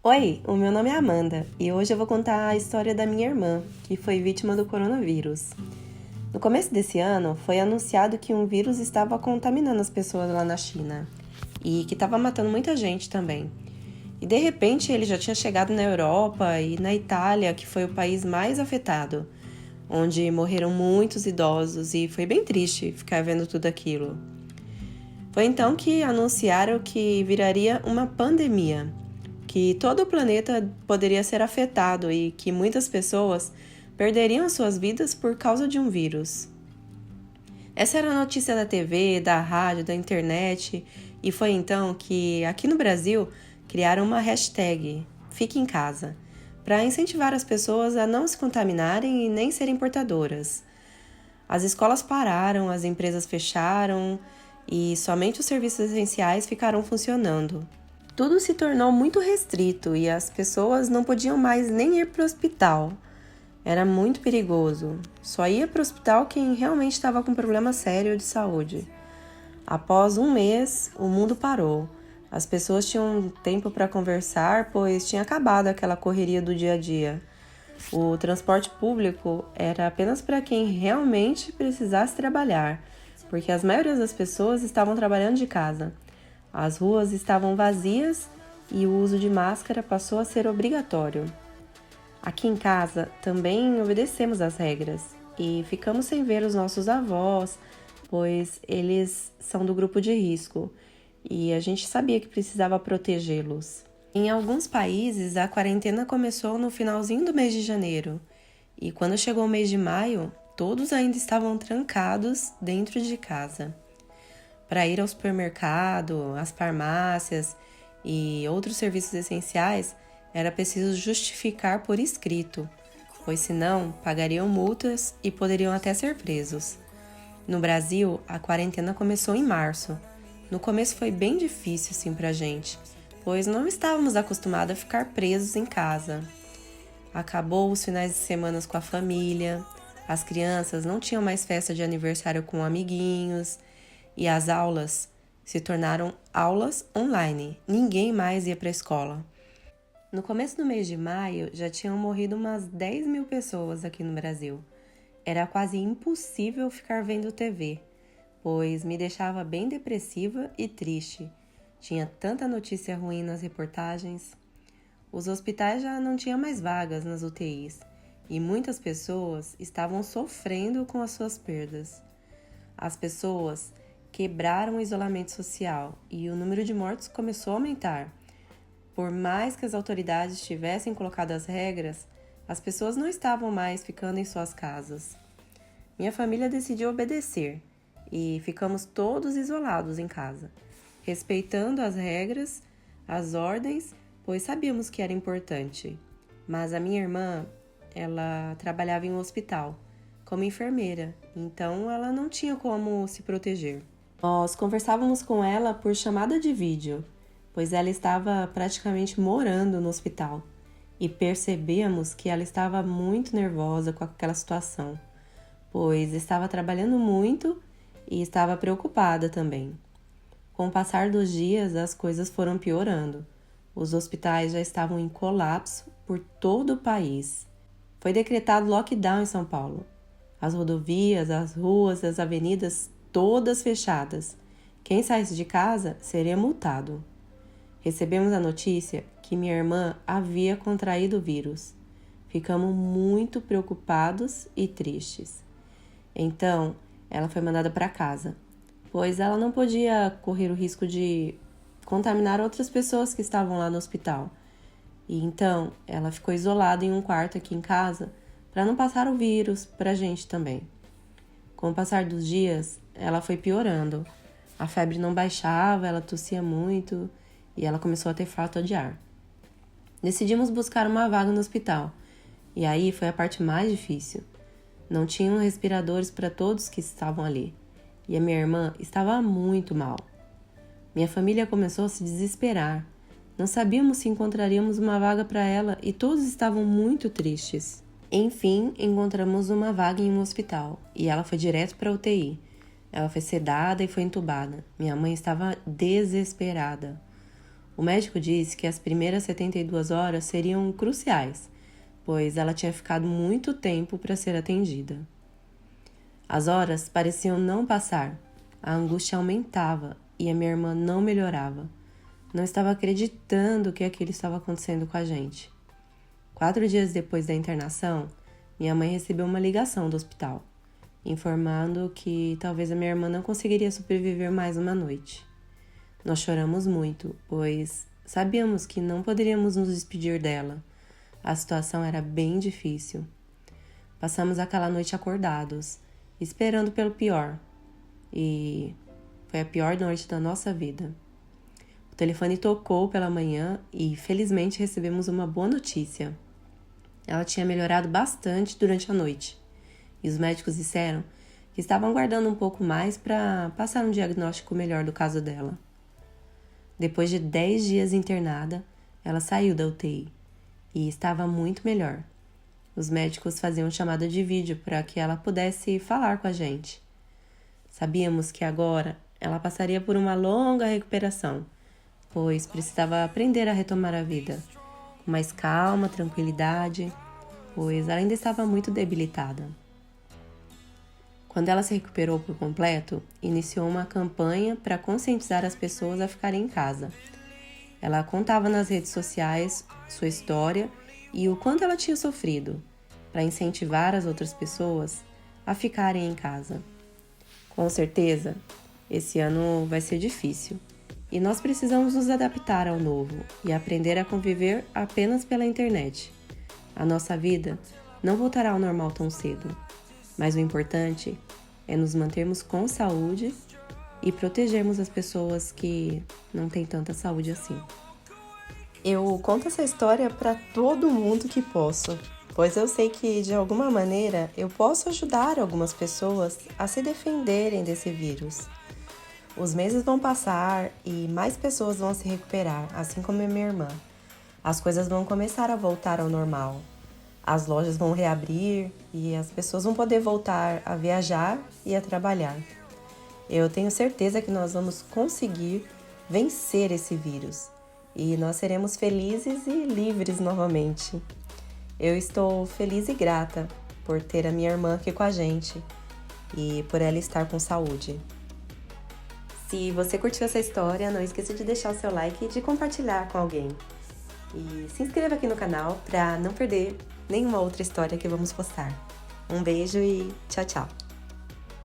Oi, o meu nome é Amanda e hoje eu vou contar a história da minha irmã, que foi vítima do coronavírus. No começo desse ano, foi anunciado que um vírus estava contaminando as pessoas lá na China e que estava matando muita gente também. E de repente ele já tinha chegado na Europa e na Itália, que foi o país mais afetado, onde morreram muitos idosos e foi bem triste ficar vendo tudo aquilo. Foi então que anunciaram que viraria uma pandemia, que todo o planeta poderia ser afetado e que muitas pessoas perderiam suas vidas por causa de um vírus. Essa era a notícia da TV, da rádio, da internet, e foi então que, aqui no Brasil, criaram uma hashtag Fique em Casa, para incentivar as pessoas a não se contaminarem e nem serem portadoras. As escolas pararam, as empresas fecharam e somente os serviços essenciais ficaram funcionando. Tudo se tornou muito restrito e as pessoas não podiam mais nem ir para o hospital. Era muito perigoso. Só ia para o hospital quem realmente estava com problema sério de saúde. Após um mês, o mundo parou. As pessoas tinham tempo para conversar, pois tinha acabado aquela correria do dia a dia. O transporte público era apenas para quem realmente precisasse trabalhar, porque as maioria das pessoas estavam trabalhando de casa. As ruas estavam vazias e o uso de máscara passou a ser obrigatório. Aqui em casa também obedecemos às regras e ficamos sem ver os nossos avós, pois eles são do grupo de risco e a gente sabia que precisava protegê-los. Em alguns países, a quarentena começou no finalzinho do mês de janeiro e quando chegou o mês de maio, todos ainda estavam trancados dentro de casa. Para ir ao supermercado, às farmácias e outros serviços essenciais, era preciso justificar por escrito, pois senão pagariam multas e poderiam até ser presos. No Brasil, a quarentena começou em março. No começo foi bem difícil assim pra gente, pois não estávamos acostumados a ficar presos em casa. Acabou os finais de semana com a família, as crianças não tinham mais festa de aniversário com amiguinhos e as aulas se tornaram aulas online. Ninguém mais ia para a escola. No começo do mês de maio, já tinham morrido umas 10 mil pessoas aqui no Brasil. Era quase impossível ficar vendo TV, pois me deixava bem depressiva e triste. Tinha tanta notícia ruim nas reportagens. Os hospitais já não tinham mais vagas nas UTIs e muitas pessoas estavam sofrendo com as suas perdas. As pessoas quebraram o isolamento social e o número de mortos começou a aumentar. Por mais que as autoridades tivessem colocado as regras, as pessoas não estavam mais ficando em suas casas. Minha família decidiu obedecer e ficamos todos isolados em casa, respeitando as regras, as ordens, pois sabíamos que era importante. Mas a minha irmã, ela trabalhava em um hospital como enfermeira, então ela não tinha como se proteger. Nós conversávamos com ela por chamada de vídeo, pois ela estava praticamente morando no hospital e percebemos que ela estava muito nervosa com aquela situação, pois estava trabalhando muito e estava preocupada também. Com o passar dos dias, as coisas foram piorando. Os hospitais já estavam em colapso por todo o país. Foi decretado lockdown em São Paulo. As rodovias, as ruas, as avenidas, todas fechadas. Quem saísse de casa seria multado. Recebemos a notícia que minha irmã havia contraído o vírus. Ficamos muito preocupados e tristes. Então, ela foi mandada para casa, pois ela não podia correr o risco de contaminar outras pessoas que estavam lá no hospital. E então, ela ficou isolada em um quarto aqui em casa para não passar o vírus para a gente também. Com o passar dos dias, ela foi piorando. A febre não baixava, ela tossia muito e ela começou a ter falta de ar. Decidimos buscar uma vaga no hospital e aí foi a parte mais difícil. Não tinham respiradores para todos que estavam ali e a minha irmã estava muito mal. Minha família começou a se desesperar. Não sabíamos se encontraríamos uma vaga para ela e todos estavam muito tristes. Enfim, encontramos uma vaga em um hospital e ela foi direto para a UTI. Ela foi sedada e foi entubada. Minha mãe estava desesperada. O médico disse que as primeiras 72 horas seriam cruciais, pois ela tinha ficado muito tempo para ser atendida. As horas pareciam não passar, a angústia aumentava e a minha irmã não melhorava. Não estava acreditando que aquilo estava acontecendo com a gente. 4 dias depois da internação, minha mãe recebeu uma ligação do hospital, informando que talvez a minha irmã não conseguiria sobreviver mais uma noite. Nós choramos muito, pois sabíamos que não poderíamos nos despedir dela. A situação era bem difícil. Passamos aquela noite acordados, esperando pelo pior. E foi a pior noite da nossa vida. O telefone tocou pela manhã e felizmente recebemos uma boa notícia. Ela tinha melhorado bastante durante a noite. E os médicos disseram que estavam aguardando um pouco mais para passar um diagnóstico melhor do caso dela. Depois de 10 dias internada, ela saiu da UTI e estava muito melhor. Os médicos faziam chamada de vídeo para que ela pudesse falar com a gente. Sabíamos que agora ela passaria por uma longa recuperação, pois precisava aprender a retomar a vida, com mais calma, tranquilidade, pois ela ainda estava muito debilitada. Quando ela se recuperou por completo, iniciou uma campanha para conscientizar as pessoas a ficarem em casa. Ela contava nas redes sociais sua história e o quanto ela tinha sofrido, para incentivar as outras pessoas a ficarem em casa. Com certeza, esse ano vai ser difícil e nós precisamos nos adaptar ao novo e aprender a conviver apenas pela internet. A nossa vida não voltará ao normal tão cedo. Mas o importante é nos mantermos com saúde e protegermos as pessoas que não têm tanta saúde assim. Eu conto essa história para todo mundo que posso, pois eu sei que, de alguma maneira, eu posso ajudar algumas pessoas a se defenderem desse vírus. Os meses vão passar e mais pessoas vão se recuperar, assim como a minha irmã. As coisas vão começar a voltar ao normal. As lojas vão reabrir e as pessoas vão poder voltar a viajar e a trabalhar. Eu tenho certeza que nós vamos conseguir vencer esse vírus e nós seremos felizes e livres novamente. Eu estou feliz e grata por ter a minha irmã aqui com a gente e por ela estar com saúde. Se você curtiu essa história, não esqueça de deixar o seu like e de compartilhar com alguém. E se inscreva aqui no canal para não perder nenhuma outra história que vamos postar. Um beijo e tchau, tchau!